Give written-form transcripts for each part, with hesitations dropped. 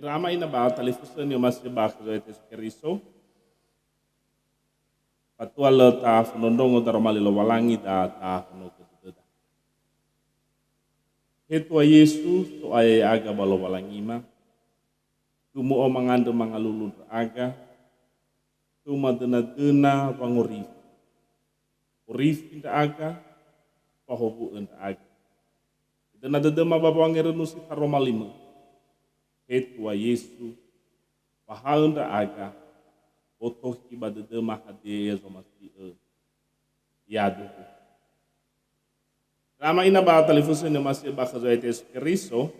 Irama ina ba talifusan yo mas ba ko ete keriso. Patua le ta fonondongo daromali lo walangi da ta fono ketuda. Hetua Yesus to ay aga balo walangi ma. Tumu o mangando mangalulun aga. Tuma dena pangurif. Urif inda aga. Pahobu inda aga. Dena dedema babangere nusi taromalima. Hetua Yesus. Pahaunda aga. Otoh kiba dedema hadeya zomasti yadu. Rama ina ba telefusin ni masih bakazo etes keriso.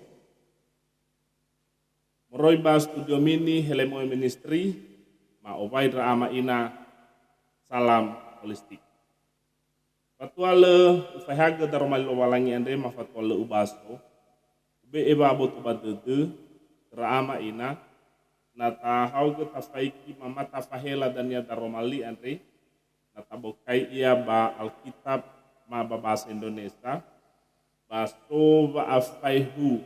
Moroi ba studio mini Helemo Ministry ma obai rama ina salam holistik. Fatwale ufahaga daromal walangi ande ma fatwale ubaso. Be eba botu badede rama ina nata hauge tafaiki mama tafahela dan ya daromali andre nata bokai ia ba Alkitab ma ba bahasa Indonesia baso ba afaihu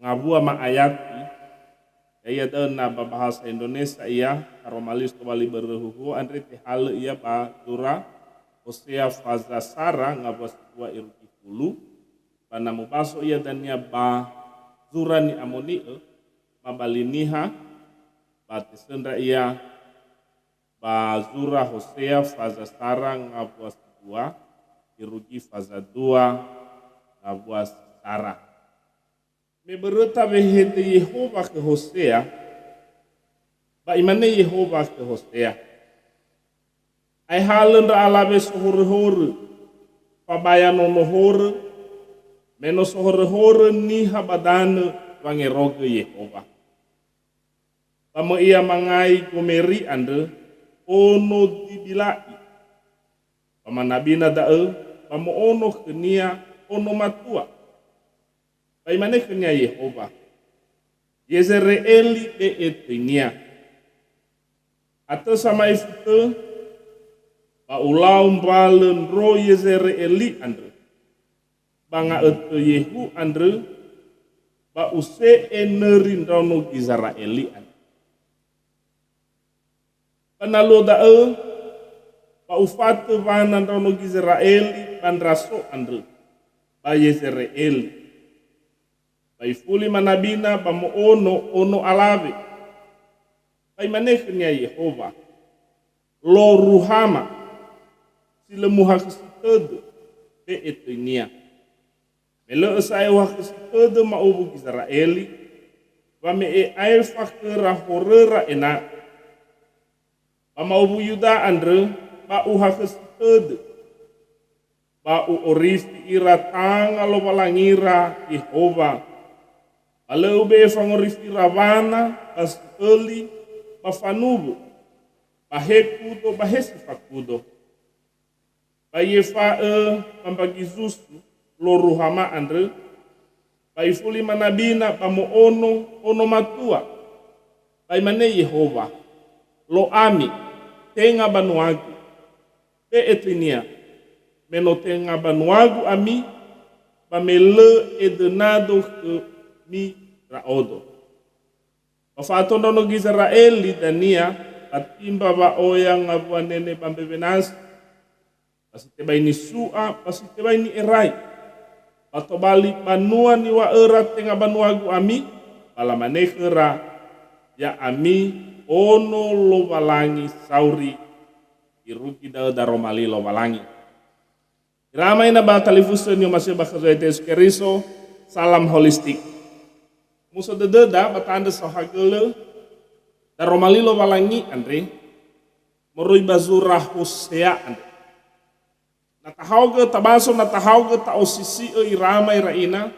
ngabua ma ayati ya na ba bahasa Indonesia ia daromalis to bali berhuhu andre tihal ia ba dura Hosea fazasara ngabua sebuah iruki hulu bana mubaso ia dan ya ba zurani amoni mabaliniha batisendra ia bazura Hosea faza sarang ngabuas dua irugi faza dua ngabuas sarang meberuta behete Yehova ke Hosea ba imane Yehova ke Hosea ai halendra alabe sohore-hore pabayan ono-hore meno sohore-hore niha badane wangeroge Yehova Pamo ia mangai kumeri ande ono dibilai. Pama nabina dae pamo ono kenia ono matua. Baimane kenia Yehova. Yezreeli be etenia. Atau sama ifute ba ulau mbalen ro Yezreeli ande. Banga ete Yehu ande ba use enerin rono Israeli ande. Panalo dae pa ufate vanan rono Israeli pan raso andre ba Yezreeli ba ifuli manabina ba mo ono alave ba imaneknya Yehova lo ruhama sila muhakisitede be etenia melo saya wakisitede ma ubu Israeli ba me ai fakera horera ena Pamau Yuda andre ba uhakes ede ba orifi ira tanga lo balangira Yehova alau be fangorifi ravana as eli ba fanubu ba hekudo ba hesifakudo ba yefa pambagizus lo ruhama andre ba ifuli manabina pamo ono matua ba imane Yehova lo ami tenga banuagu be etlinia meno tenga banuagu ami pamele edenado ke mi raodo pafato nono Israeli dania patimba ba oyang ngabuanene pambebenas pasiteba ini sua pasiteba ini erai patobali banua ni wa erat tenga banuagu ami palamanekera ya ami ono lo walangi sauri irugi daromali lo walangi. Ramai na ba talifusan yung masih bakazo etes keriso salam holistik. Muso dededa batanda sa hagele daromali lo walangi andre moroi bazura Hosea andre. Natahauge tabaso natahauge ta osisi iramai raina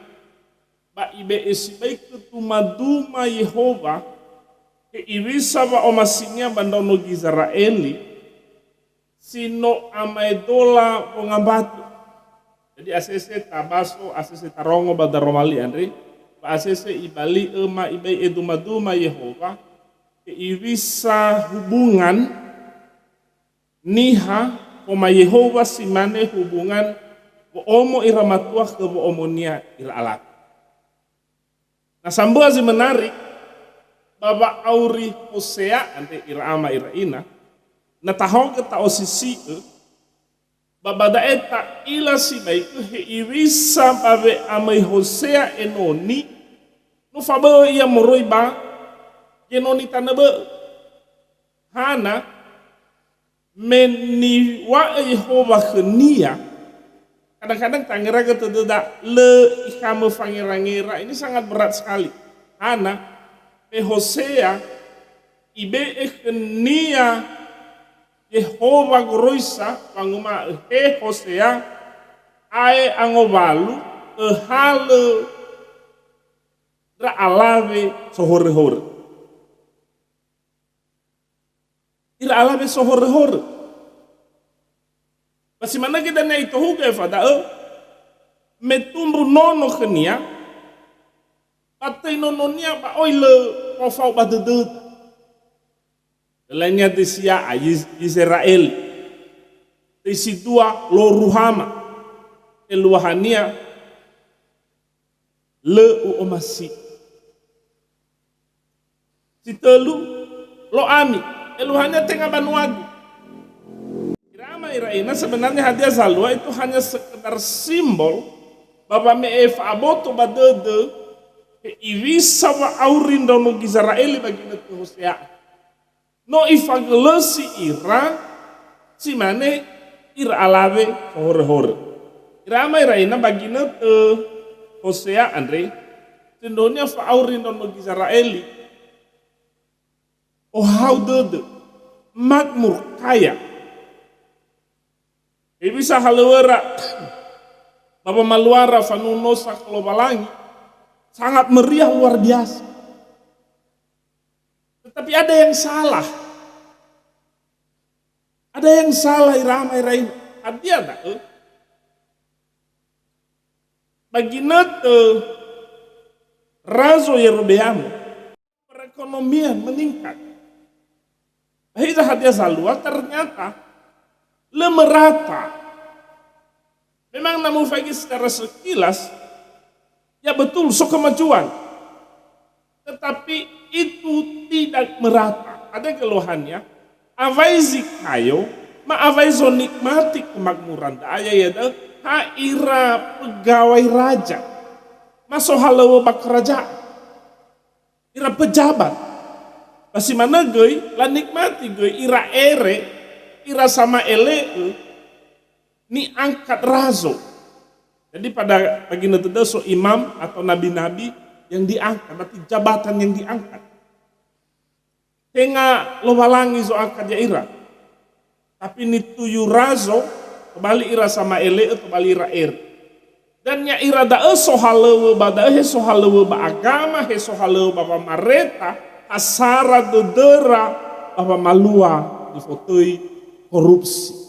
ba ibe esibay ketumaduma Yehova Iwisa ba omasinya bandono Israeli sino amaidola pengambatu. Jadi asese tabaso asese tarongo badaromali andre ba asese ibali ema ibai edumaduma Yehova iwisa hubungan niha oma Yehova simane hubungan bo omo iramatuah ke bo omonia ira alat. Nah sambuazi menarik baba auri Hosea ante irama iraina na taho ke ta osisi baba da eta ila si baik he irisa babe amai Hosea enoni no faba ia moroi ba enoni tanabe hana meni wa Yehova khenia. Kadang-kadang tangira keteda le ikame fangira-ngira ini sangat berat sekali. Hana Hosea ibe khenia Yehova goroisa panguma Hosea ai angobalu hale ra alave sohore-hore. Ira alave sohore-hore. Basi mana kita na ito huga fada metumbu nono khenia patay nononia ba oile profau badedut lainnya disia Israel disi dua lo ruhama eluahania le uomasi si telu lo ami eluahania tengah banuagu. Iraina sebenarnya hadiah zalua itu hanya sekedar simbol bahwa me'ef aboto badede irisa wa aurin dono Israeli bagi netu Hosea no ifagelesi ira si mane ira alave hore-hore irama iraina bagi netu Hosea Andre tendonya fa aurin dono Israeli oh how dede makmur kaya. Bisa halewera Bapa Maluara Fanunosa Kalobalangi sangat meriah luar biasa. Tetapi ada yang salah. Ada yang salah irama iraina. Artinya tak? Bagi nete Razo Yerobeam perekonomian meningkat. Akhirnya hadiah salua ternyata lemerata. Memang namun bagi secara sekilas ya betul so kemajuan. Tetapi itu tidak merata. Ada keluhannya. Avaizi kayo, ma avaizo nikmati kemakmuran. Daya ya dah haira pegawai raja. Masuk halawa bak raja. Ira pejabat. Pasti mana goi la nikmati goi ira ere ira sama ele ni angkat razo. Jadi pada pagi neteda so imam atau nabi-nabi yang diangkat, berarti jabatan yang diangkat. Tengah lobalangi so angkat ya ira. Tapi ni tuyu razo kembali ira sama ele atau kembali ira dan ya ira da so halewe bada he so halewe ba agama he so halewe ba mareta asara dodera apa malua di fotoi korupsi.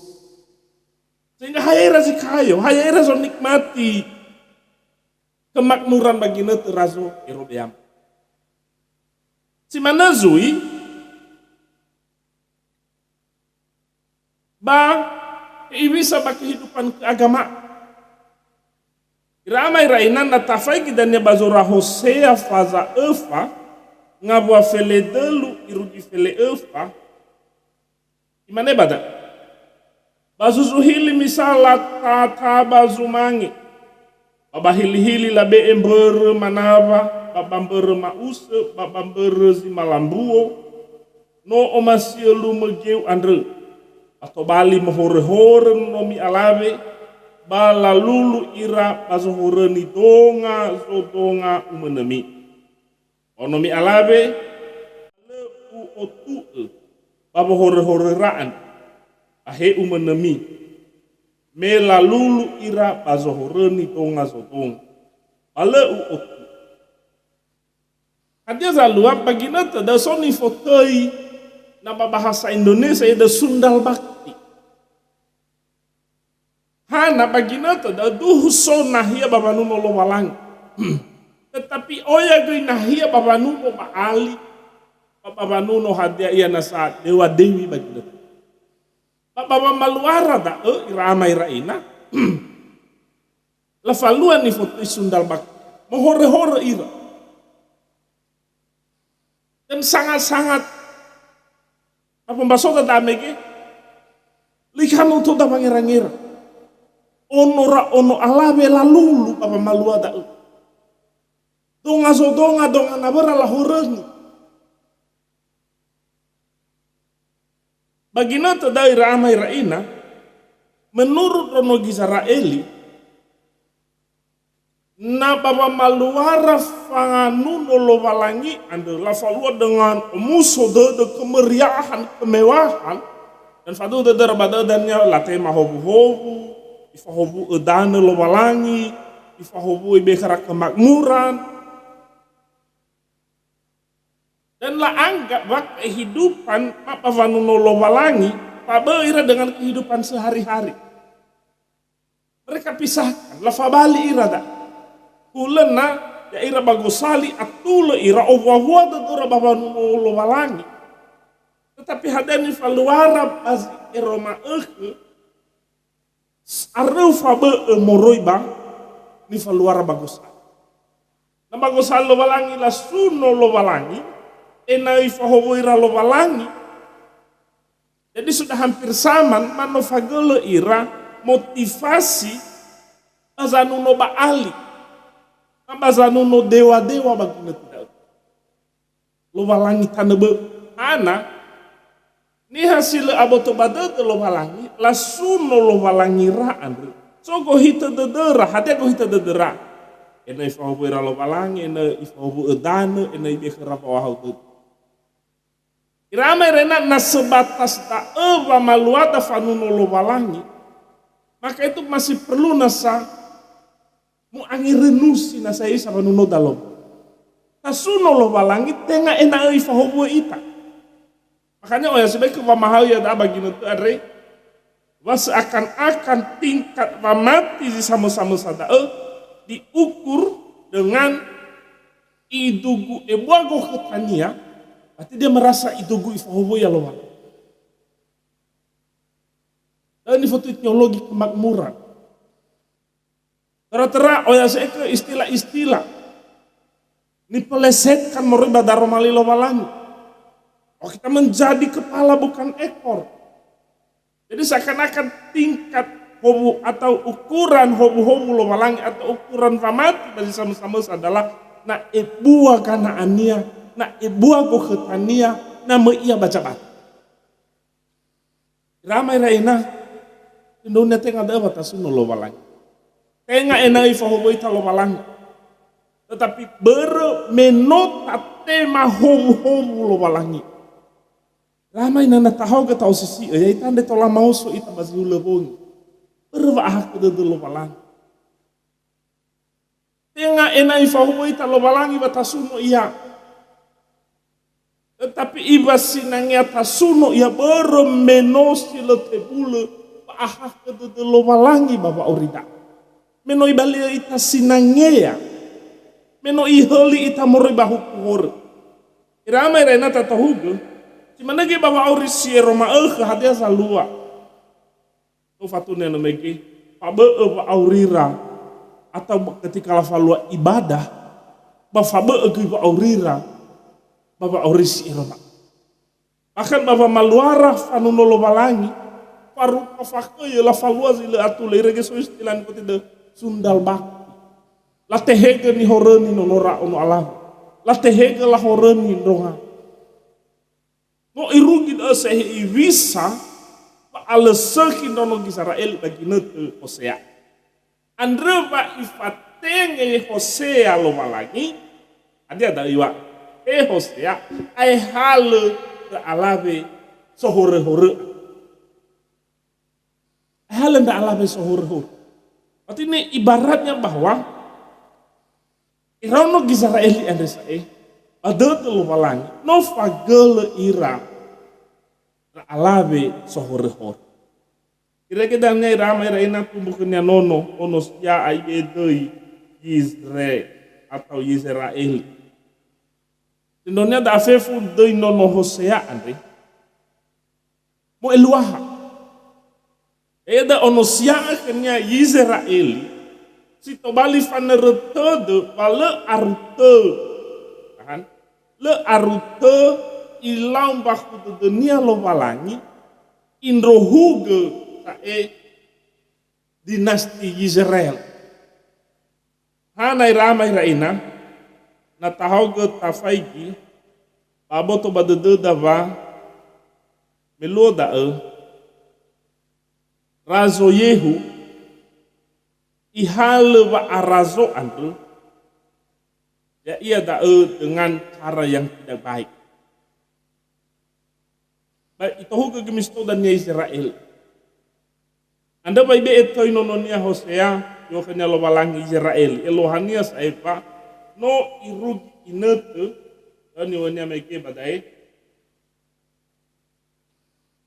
Sehingga hayera si kayo, hayera so nikmati kemakmuran bagi netu razo Yerobeam. Si mana zui ba bisa bagi kehidupan keagamaan. Ramai rainan natafai kidanya bazora Hosea faza efa ngabua fele delu irugi fele efa imane bada bazuzuhili misala tata bazumangi babahili-hili labe embere manava babambere mause babambere zimalambuo no omasielu megeu andre atau bali mahore-hore no mi alave bala lulu ira bazuhureni donga zodonga umenemi onomi alave le u otu babo hore-horeraan ahe umenemi mela lulu ira bazuhureni donga zodonga bala u otu hadia zalua pagina tada soni fotoi nama bahasa Indonesia ada sundal bakti. Hana bagina to da duhu so nahia babanuno lo walang. Tetapi oya goi nahia babanuno baali babanuno hadia ia nasa dewa dewi bagina. Baba maluara da irama iraina. Lafaluan ni foto sundal bakti. Mohore-hore ira. Dan sangat-sangat apa mbasota dame ke likan untuk da pangira-ngira ono alabe lalulu apa malua da donga zodonga donga nabara lahoreng bagina to daira amai raina menurut Rono Gisaraeli na baba maluara fanganuno lo walangi adalah falua dengan musuh de kemeriahan kemewahan dan fadu de darbadannya latih mahobu-hobu ifahobu edane lo walangi ifahobu ibekara kemakmuran dan lah anggap bak kehidupan apa vanuno lo walangi pabeira dengan kehidupan sehari-hari mereka pisahkan la fabali irada kulena ya ira bagusali atule ira owa dora babanu walangi tetapi hadani faluara baz iroma areu fabe moroiba ni faluara bagusali na bagusali lo walangi la suno lo walangi enai fahobo ira lo walangi jadi sudah hampir sama manofagele ira motivasi azanuno baali Ambazanuno dewa-dewa bagina tidak. Lo walangi tanebe ana ni hasil aboto badete lo walangi lasuno lo walangi raan. So go hita dedera, hati go hita dedera. Ena ifahobu ira lo walangi, ena ifahobu edane, ena ibekera pawahau tu. Irama rena na sebatas ta eva maluada fanuno lo walangi. Maka itu masih perlu nasa mu angirenusi na saya sama nuno dalom. Tasuno lo walangi tengah enak ifahobu ita. Makanya ya sebagai pamahau ya da bagino tu are was akan tingkat pamati di sama-sama sada diukur dengan idugu ebuago ketania. Berarti dia merasa idugu ifahobu ya lo walangi. Dan ini foto teologi kemakmuran. Tera-tera oya seke istilah-istilah ini pelesetkan merubah daromali lo walangi. Oh kita menjadi kepala bukan ekor. Jadi seakan-akan tingkat hobu atau ukuran hobu-hobu lo walangi atau ukuran famati bagi sama-sama adalah na ebua kana ania, na ebua koketania, na meia baca-baca. Ramai raina Indonesia tengah ada batas lo walangi. Tengah enai fahobo ita lo walangi. Tetapi menota tema homu lo walangi. Ramai nana tahu ke tahu sisi ya ita ande tola mau so ita bazu lebongi. Berwah ke de lo walangi. Tengah enai fahobo ita lo walangi batasuno iya. Tetapi iba sinangnya tasuno ia menosi lo tebule bah ke de lo walangi baba orida. Menoi balia ita sinangea, menoi heli ita moroi bahu kuhor. Iramai rena tatahugo, cimana ge bawa auris si Roma hadia salua. Tu fatune no megi, pabe aurira atau ketika la falua ibadah, bafabe ba aurira, bawa auris si Roma. Bahkan bawa maluara fanuno lo balangi, paru pafake la falua zile atule rege so istilan ko tidak sundal bakti. La tehege ni horeni nonora ono alam. La tehege la horeni ndonga. No irugi da sehi visa pa aleseki nono Gisaraeli bagi nete Hosea. Andre ba ifatenge Hosea lo malangi. Adia da iwa. Hosea ai hale ke alave sohore-hore. Hale nda alave sohore-hore. Berarti ini ibaratnya bahwa Rono Gisaraeli ande sae ada telu walangi no fagele ira alave sohore-hore. Kira-kira ira ramai raina tumbuhnya nono ono ya aibedoi Israel atau Israel. Indonesia da afefu doi nono Hosea ande mo eluaha. Eda onosia kenya Israeli si tobali faneretede pale arute kan le arute ilau baku dunia lo balangi indrohuge tae dinasti Israel. Hanai ramai raina na tahauge tafaigi baboto badede dava meloda razo Yehu ihale wa arazo andel ya ia dengan cara yang tidak baik. Baik itu hukum gemisto dan Israel. Anda baik itu inononia Hosea yo kanya lo balangi Israel. Elohania saipa no irug inete dan yonya meke badai.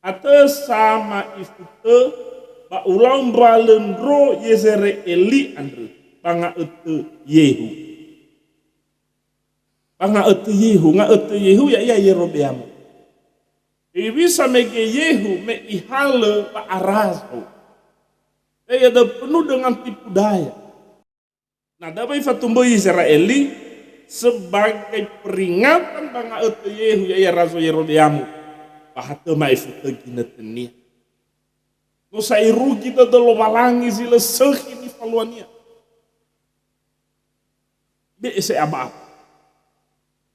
Ate sama ifute ba ulang balendro Israeli andre banga ete Yehu. Banga ete Yehu nga ete Yehu ya ia Yerobeam. Bisa mege Yehu me ihale ba arazo. Dia ada penuh dengan tipu daya. Nah, dapat fatumbo Israeli sebagai peringatan banga ete Yehu ya razo Yerobeam. Bahata ma ifute ginetenia. No sairu kita dalo malangi sila sekini faluania. Be ese apa?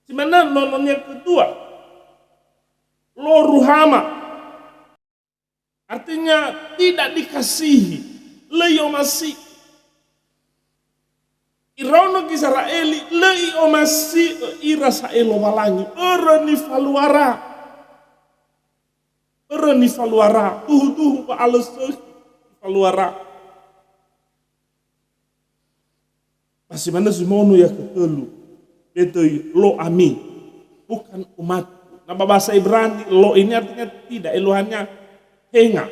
Simana nononnya kedua, lo ruhama, artinya tidak dikasihi, leyo masih. Irauno Israeli leyo masih irasa elo malangi, ereni faluara, tuhu pa alas faluara. Masih mana simono ya ketelu. Itu lo ami, bukan umat. Nama bahasa Ibrani lo ini artinya tidak, Elohannya henga.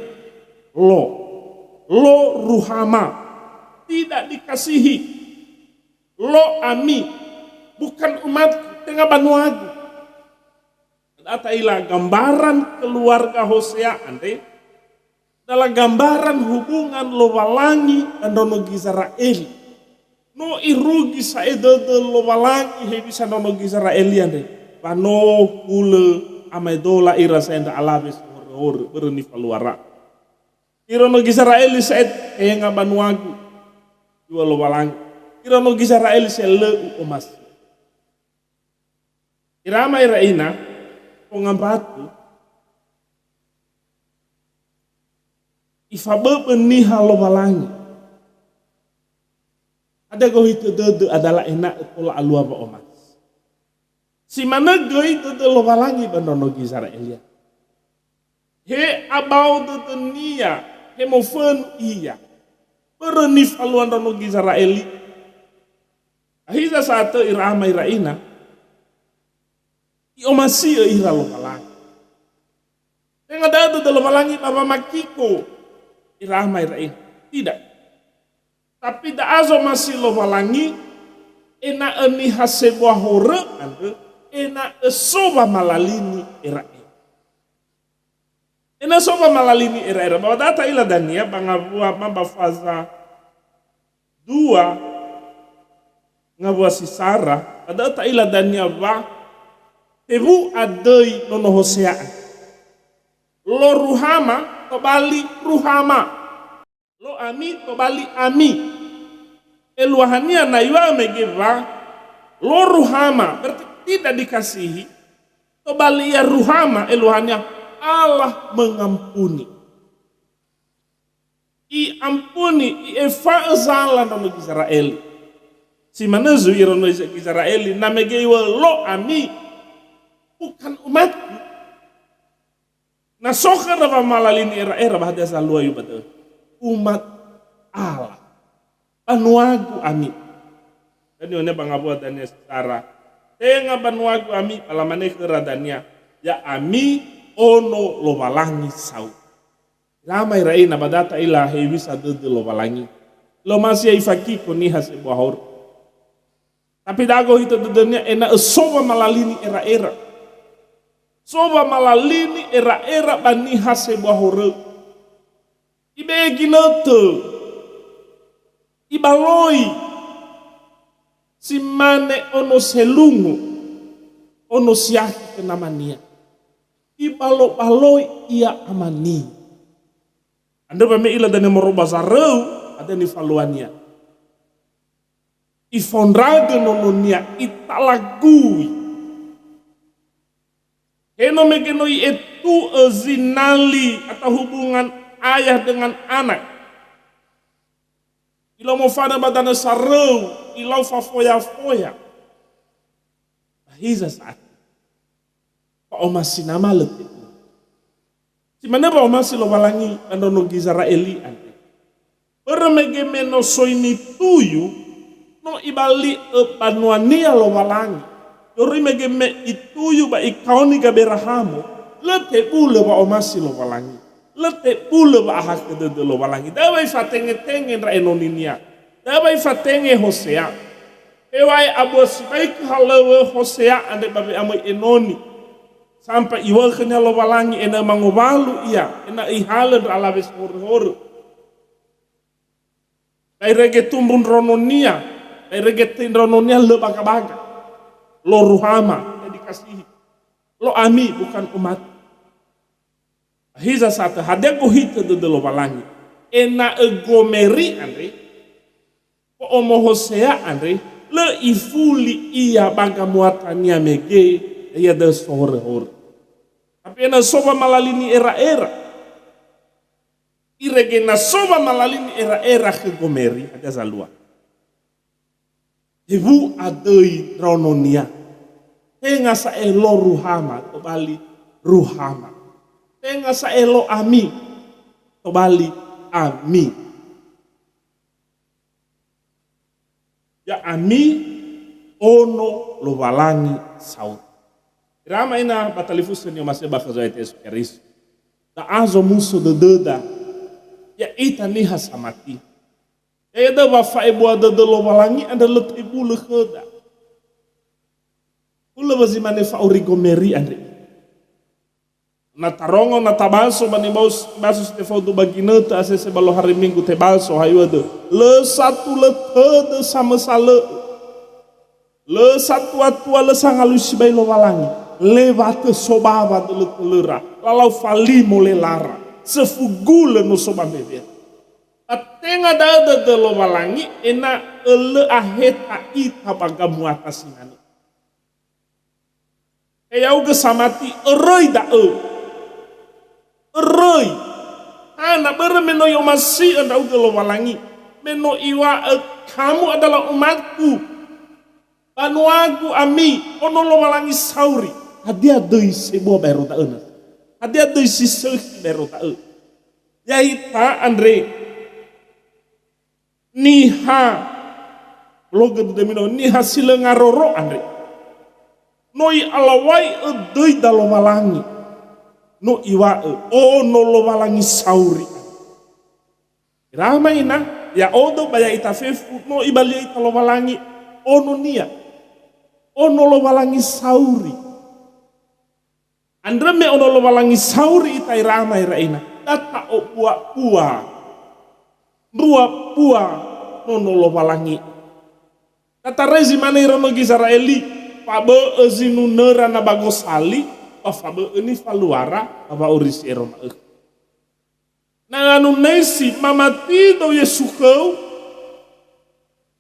Lo ruhama, tidak dikasihi. Lo ami, bukan umat tengah banuagu. Data ilah gambaran keluarga Hosea ande dalam gambaran hubungan lo walangi dan dono Israel. No irugi saedede lo walangi he bisa nono Israelian deh. Pano kule amedola ira saenda alabes hor berni faluara. Irono Israeli saed enga banuagu dua lo walangi. Irono Israeli sele umas. Irama iraina pongambatu ifabe beniha lo walangi. Ada gohi tede adalah enak pola alua ba omas. Si mana gohi tede lo balangi bandono Israelia. He abau tede nia, he mofen iya. Berenif aluan dono Israeli. Ahiza satu irama iraina. I omasi ira lo balangi. Tengah ada tede lo balangi baba makiko irama iraina. Tidak. Tapi da azo masih lo walangi ena eni hasebuah hore ande ena esoba malalini era. Ena soba malalini era. Bahwa data ila dania bangabua mamba faza dua ngabua sisara data ila dania ba tebu adei nono Hosea. Lo ruhama kembali ruhama. Lo ami kembali ami. Eluahania na yua megeva lo ruhama berarti tidak dikasihi. Kembali ya ruhama eluahania Allah mengampuni. I ampuni i efa zala no Israel. Si mana zuiro no Israel na megewa lo ami bukan umatku. Na sokar apa malalini era bahada salua yu betul. Umat Allah. Banuagu ami. Dan ini bangabuat dan secara. Tengah banuagu ami palamane keradanya. Ya ami ono lo balangi sau. Lama irai na badata ilahi bisa dede lo balangi. Lo masih ifaki koni hase buahor. Tapi dago itu dedenya ena soba malalini era. Soba malalini era bani hase buahor. Ibe ginote. Ibaloi si mane ono selungu ono siaki kenamania. Ibalo-baloi ia amani. Anda ila dan merubah sarau ada ni faluania. Ifondraga nononia italagui. Heno megenoi itu zinali atau hubungan ayah dengan anak. Ilau mau fana badana sarau, ilau fafoya-foya. Bahiza saat. Pak Oma sinama letik. Si mana Pak Oma si lo walangi andono gizara Eli ante. Permege meno soini tuyu no ibali panuania lo walangi. Yori mege me ituyu ba ikaoni gaberahamu. Lete pule Pak Oma si lo walangi. Lete pule ba ahak de lo walangi. Dawai fatenge-tenge ra enoninia. Dawai fatenge Hosea. Ewai abu sebaik halawe Hosea ande babe amoi enoni. Sampai iwalkanya lo walangi ena mangobalu iya. Ena ihalen alabes hor-hor. Dai rege tumbun rononia. Dai rege tin rononia lo baga-baga. Lo ruhama. Yang dikasihi. Lo ami bukan umat. Hiza satu hadeko hita de lo walangi. Ena egomeri andre. Po omo Hosea andre. Le ifuli iya baga muatania mege. Ia ada sore-hore. Tapi ena soba malalini era-era. Iregena soba malalini era-era ke Gomeri. Ada zalua. Ibu adei rononia. Tenga sa elo ruhama. Tobali ruhama. Tenga sa elo ami. Tobali ami. Ya ami. Ono lo walangi saut. Rama ina batalifusen yo masih bakal zait eskeris. Da azo muso de deda. Ya ita ni hasamati. Ya da wa fa ibu ada de lo walangi ada let ibu le kheda. Ula bazimane fa origomeri andre. Na tarongo na tabaso bani basu te fa do baginata asese balo hari minggu te baso hayu ada. Le satu le kheda sama sale. Le satu atua le sangalusi bai lo walangi. Levate sobava de lera, lalau falimo le lara, sefugule no soba beber. Atenga dada de lo walangi, ena ele aheta ita baga muata sinani. Kaya uga samati eroi da eroi. Ana bere meno yo masih anda uga lo walangi, meno iwa kamu adalah umatku, banuaku ami, ono lo walangi sauri. Hadia doi sebuah baru tak enak. Hadia doi siseh baru tak enak. Yaita Andre. Niha. Logan demino. Niha sila ngaroro Andre. Noi alawai doi dalo walangi. No iwa oh no lo walangi sauri. Ramai na. Ya odo baya ita fefu. No ibalia ita lo walangi. Ono nia. Ono lo walangi sauri. Andra me ono lo walangi sauri itai ramai raina. Data o pua-pua. Rua-pua nono lo walangi. Data rezi mana irono gizara eli. Pabe ezinu nera na bagosali. Pabe ini faluara. Paba urisi erona. Nanganu nesi mamati do yesukau.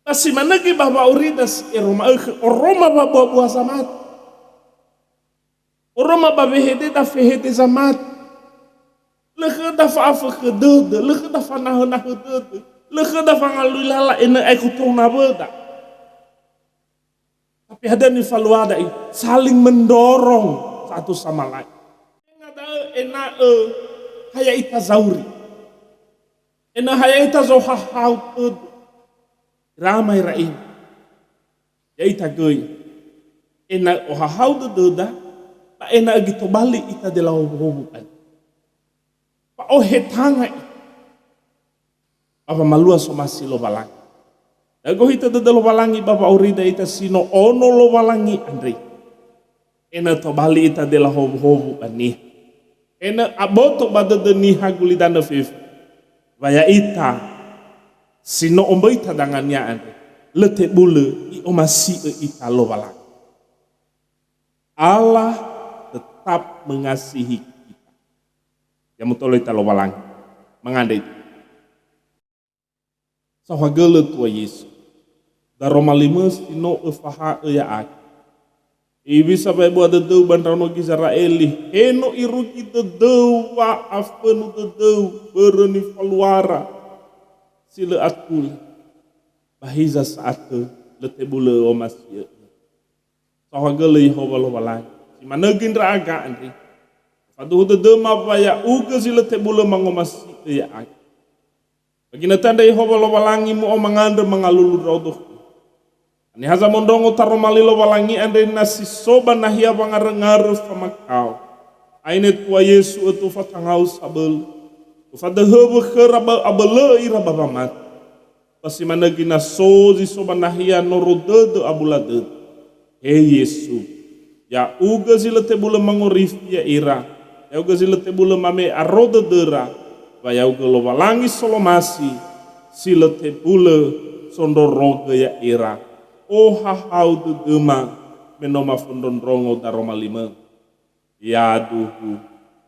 Kasi managi baba uridas eroma. Oroma baba buah samat. Oroma babehede da fehede zamat. Lege da faafa kedede, lege da fanahana kedede, lege da fangalulala ene ekutong nabeda. Tapi ada nih faluada saling mendorong satu sama lain. Ada ena haya ita zauri. Ena haya ita zohahau tedu. Ramai rain. Ya ita goy. Ena ohahau dededa. Ena gitu balik ita de la hubungan. Pa oh hetanga. Apa malua so masih lo walangi. Dago ita de lo walangi bapa urida ita sino ono lo walangi Andre. Ena to balik ita de la hubungan ni. Ena aboto bada de ni haguli dana fif. Vaya ita sino ombo ita dangannya Andre. Lete bule i omasi ita lo walangi. Allah tetap mengasihi kita. Ya mutolo ita lo walang mengandai. Sahagala tua Yesus. Daromalimus ino efaha ya aki. Ibi sampai buat dedau bandrano Israeli. Heno iruki dedau wa afenu dedau berani faluara. Sila atkul. Bahiza saat lete bule omasya. Sahagala Yehova lo walang. Si managin raga andri. Fadu dedau mapaya uga sila te bule mangomasya ya aki. Bagi natanda Yehova lo walangi mo mangandre mangalulu rodoh. Ani haza mondongo taro malilo walangi ande nasi soba nahia bangarengaru famakau. Aine tua Yesu itu fatangau sabel. Ufada hebe keraba abele ira babamat. Pasi managi nasozi soba nahia norodede abulade. Hei Yesu. Ya uga zila tebule mangorif ya ira. Ya uga zila tebule mame arode dera. Ya uga lo walangi solomasi. Sila tebule sondoroga ya ira. Oh hahau dedema menoma fundondrongo daroma lima. Ya duhu.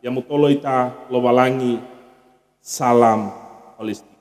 Ya mutolo ita lo walangi. Salam Palestina.